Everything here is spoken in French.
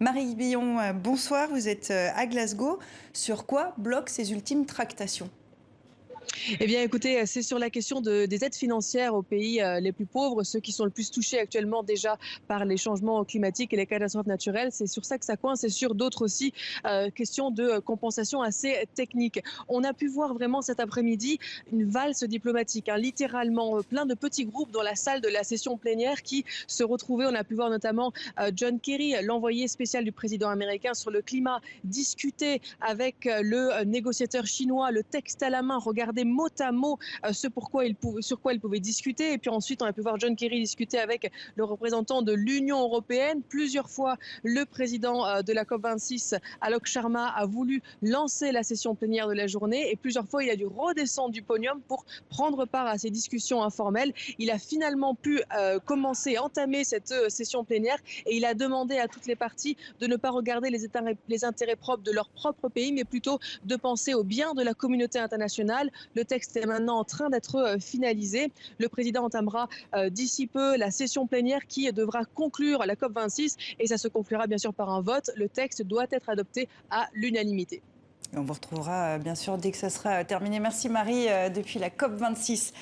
Marie Billon, bonsoir, vous êtes à Glasgow. Sur quoi bloquent ces ultimes tractations? Eh bien, écoutez, c'est sur la question des aides financières aux pays les plus pauvres, ceux qui sont le plus touchés actuellement déjà par les changements climatiques et les catastrophes naturelles. C'est sur ça que ça coince et sur d'autres aussi questions de compensation assez techniques. On a pu voir vraiment cet après-midi une valse diplomatique, hein, littéralement plein de petits groupes dans la salle de la session plénière qui se retrouvaient. On a pu voir notamment John Kerry, l'envoyé spécial du président américain sur le climat, discuter avec le négociateur chinois, le texte à la main, regarder mot à mot sur quoi il pouvait discuter. Et puis ensuite, on a pu voir John Kerry discuter avec le représentant de l'Union européenne. Plusieurs fois, le président de la COP26, Alok Sharma, a voulu lancer la session plénière de la journée et plusieurs fois, il a dû redescendre du podium pour prendre part à ces discussions informelles. Il a finalement pu entamer cette session plénière et il a demandé à toutes les parties de ne pas regarder les intérêts propres de leur propre pays, mais plutôt de penser au bien de la communauté internationale. Le texte est maintenant en train d'être finalisé. Le président entamera d'ici peu la session plénière qui devra conclure la COP26 et ça se conclura bien sûr par un vote. Le texte doit être adopté à l'unanimité. On vous retrouvera bien sûr dès que ça sera terminé. Merci Marie depuis la COP26.